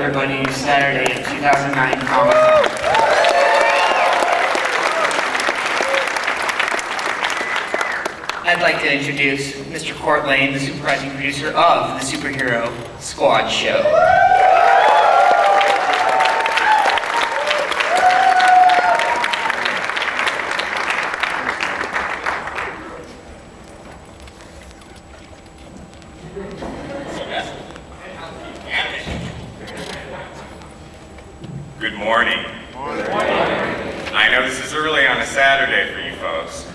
everybody, Saturday of 2009 Comic-Con. I'd like to introduce Mr. Court Lane, the supervising producer of the Superhero Squad show. Good morning. Good morning. I know this is early on a Saturday for you folks.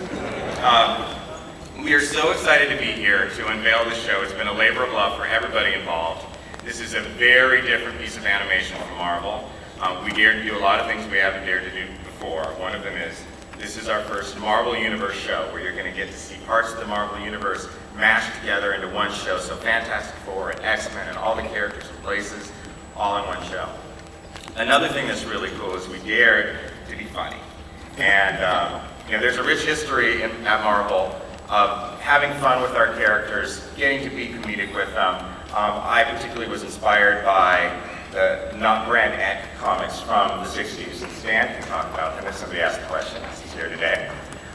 We are so excited to be here to unveil the show. It's been a labor of love for everybody involved. This is a very different piece of animation from Marvel. We dare to do a lot of things we haven't dared to do before. One of them is, this is our first Marvel Universe show, where you're going to get to see parts of the Marvel Universe mashed together into one show. So Fantastic Four and X-Men and all the characters and places all in one show. Another thing that's really cool is we dared to be funny. And there's a rich history at Marvel of having fun with our characters, getting to be comedic with them. I particularly was inspired by the Not Brand Ant comics from the 60s. And Stan can talk about them if somebody asks a question. He's here today.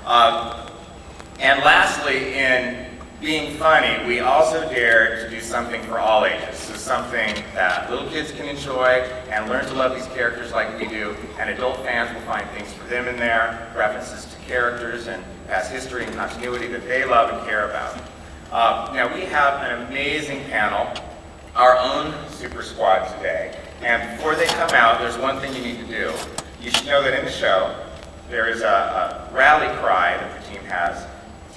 And lastly, in being funny, we also dared to do something for all ages. So something that little kids can enjoy and learn to love these characters like we do, and adult fans will find things for them in there, references to characters and past history and continuity that they love and care about. Now we have an amazing panel, our own Super Squad today, and before they come out, there's one thing you need to do. You should know that in the show, there is a rally cry that the team has,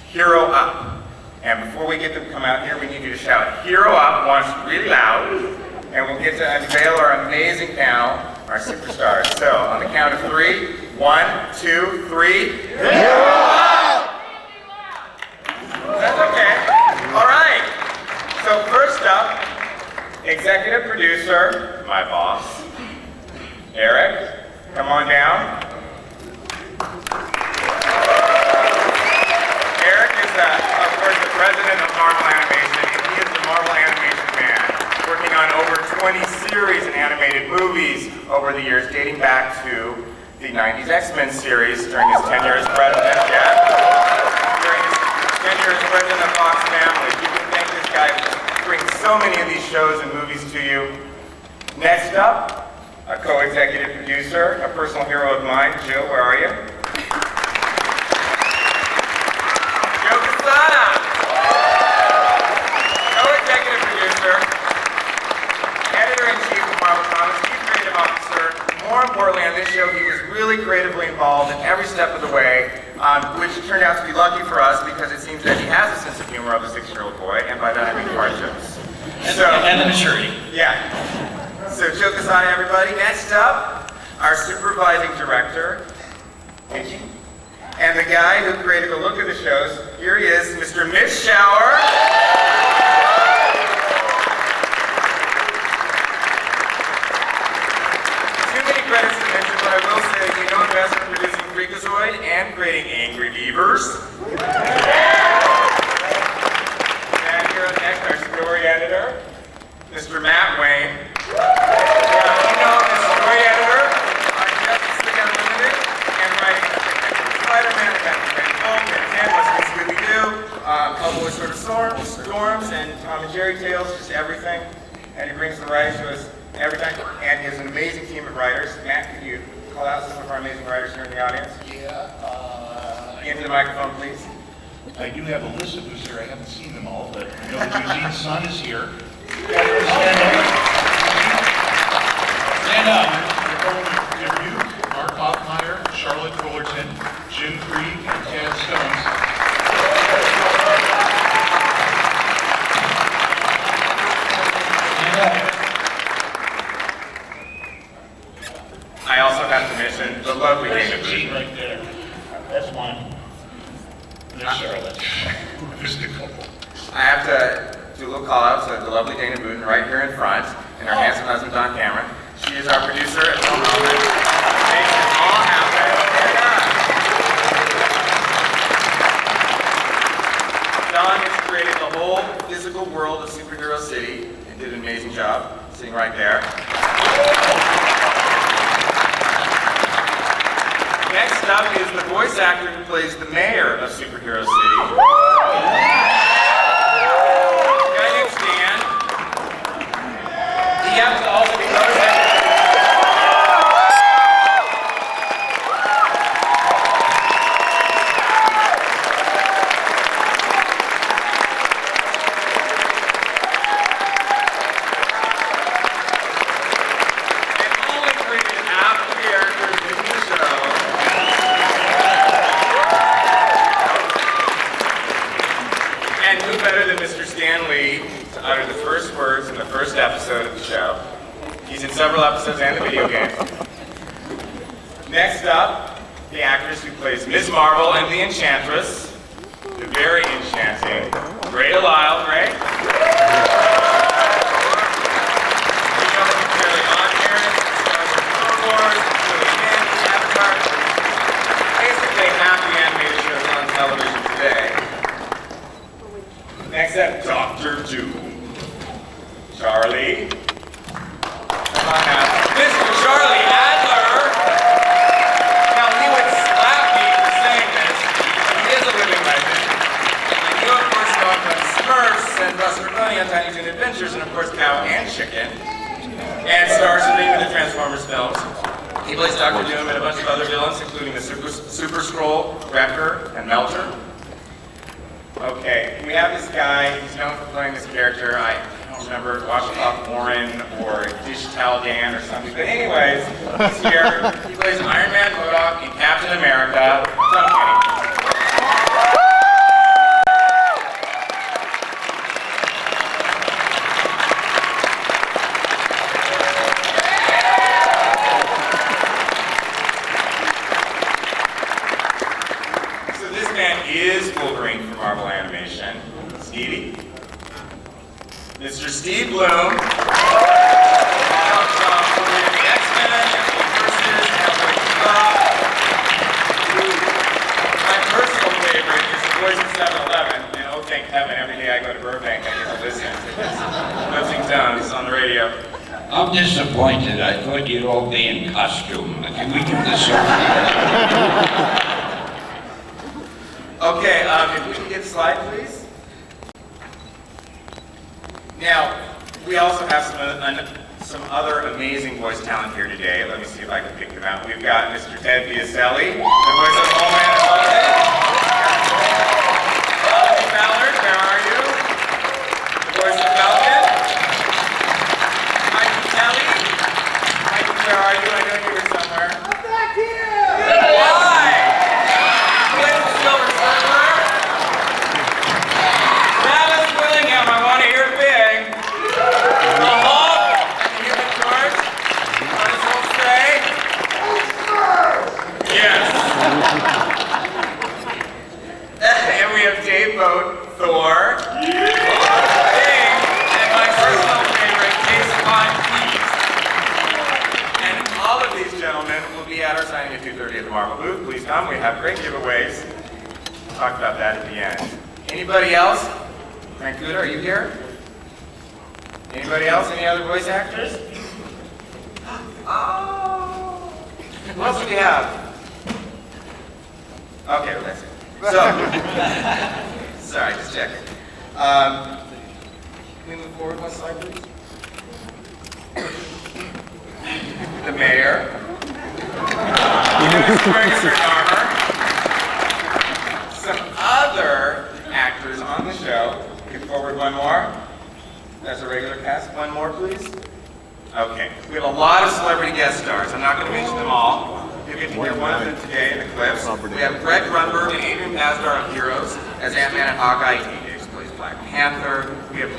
Hero Up. And before we get them to come out here, we need you to shout Hero Up once really loud, and we'll get to unveil our amazing panel, our superstars. So on the count of 3, 1, 2, 3, Hero Up! That's okay. All right. So first up, executive producer, my boss, Eric, come on down. Eric is of course, the president of Marvel Animation, and he is the Marvel Animation man, working on over 20 series and animated movies over the years, dating back to the 90s X-Men series during his tenure as president. Yeah. During his tenure as president of Fox Family. You can thank this guy for bringing so many of these shows and movies to you. Next up, a co-executive producer, a personal hero of mine. Jill, where are you? Co-executive producer, editor-in-chief of Marvel Comics, chief creative officer. More importantly, on this show, he was really creatively involved in every step of the way, which turned out to be lucky for us because it seems that he has a sense of humor of a 6-year-old boy, and by that I mean fart jokes. And the maturity. Yeah. So Joe Quesada, everybody. Next up, our supervising director, Mickey. And the guy who created the look of the shows, here he is, Mr. Mitch Shower. Too many credits to mention, but I will say you know him best for producing Freakazoid and creating Angry Beavers. And here next, our story editor, Mr. Matt Wayne. You know him as story editor on Justice League Unlimited and writing Spider-Man and Batman Hulk and Ken was Scooby-Doo, Cowboy Sort of Storms, and Tom and Jerry Tales, just everything. And he brings the writing to us every time. And he has an amazing team of writers. Matt, could you call out some of our amazing writers here in the audience? Yeah. Into the microphone, please. I do have a list of who's here. I haven't seen them all, but I know Eugene's son is here. Stand up. Duke, Mark Hoffmeyer, Charlotte Fullerton, Jim Krieg, and Tad Stones. I also have to mention the lovely Dana There's a G Booten. right there. That's mine. There's Charlotte. There's Nicole. I have to do a little call out to the lovely Dana Booten right here in front, and her handsome husband Don Cameron. She is our producer at Film Moment. Makes it all happen. Don has created the whole physical world of Superhero City and did an amazing job. sitting right there. Next up is the voice actor who plays the mayor of Superhero City. A guy named Stan. He happens to also be represented. To utter the first words in the first episode of the show. He's in several episodes and the video game. Next up, the actress who plays Ms. Marvel and the Enchantress, the very enchanting Gray Delisle. Gray? Basically half the animated shows on television today. Next up, Dr. Doom. Charlie. Come on now. Mr. Charlie Adler. Now, he would slap me for saying this. He is a living legend. And you, of course, know him from Smurfs and Buster Bunny on Tiny Toon Adventures, and, of course, Cow and Chicken. And stars in the Transformers films. He plays Dr. Doom and a bunch of other villains, including the Super Skrull, Wrecker, and Melter. Okay, we have this guy, he's known for playing this character, I don't remember, Washington Warren or Dish Towel Dan or something, but anyways, he's here, he plays Iron Man MODOK in Captain America, Tom Kenny. So this man is Wolverine from Marvel Animation. Stevie. Mr. Steve Bloom. Comes from Wolverine and the X-Men, Versus, My personal favorite is the voice of 7-Eleven, and oh thank heaven, every day I go to Burbank I get to listen to this Nothing Zones on the radio. I'm disappointed. I thought you'd all be in costume. Can we do this over? Okay, if we can get a slide, please. Now, we also have some other amazing voice talent here today. Let me see if I can pick them out. We've got Mr. Ted Biaselli, the voice of Homeland and Logan. Melanie Ballard, where are you? The voice of Falcon. Mikey Kelly. Mikey, where are you? I know you were somewhere. I'm back here! Why? With Silver Surfer. Travis Willingham, I want to hear it big. The Hulk and the Human Torch on his whole stray. Yes. And we have Dave Boat, Thor. Bing, and my personal favorite, Jason Von Keys. And all of these gentlemen will be at our signing at 2:30 at the Marvel booth. Please come. We have great giveaways. We'll talk about that at the end. Anybody else? Frank Kuda, are you here? Anybody else? Any other voice actors? Oh! Who else do we have? Okay, well, that's it. So, sorry, just checking. Can we move forward one slide, please? The mayor. He's wearing certain armor. Some other actors on the show. Get forward one more. That's a regular cast. One more, please. Okay. We have a lot of celebrity guest stars. I'm not going to mention them all. You'll get to hear one of them today in the clips. We have Greg Grunberg and Adrian Pasdar of Heroes as Ant-Man and Hawkeye. He plays Black Panther. We have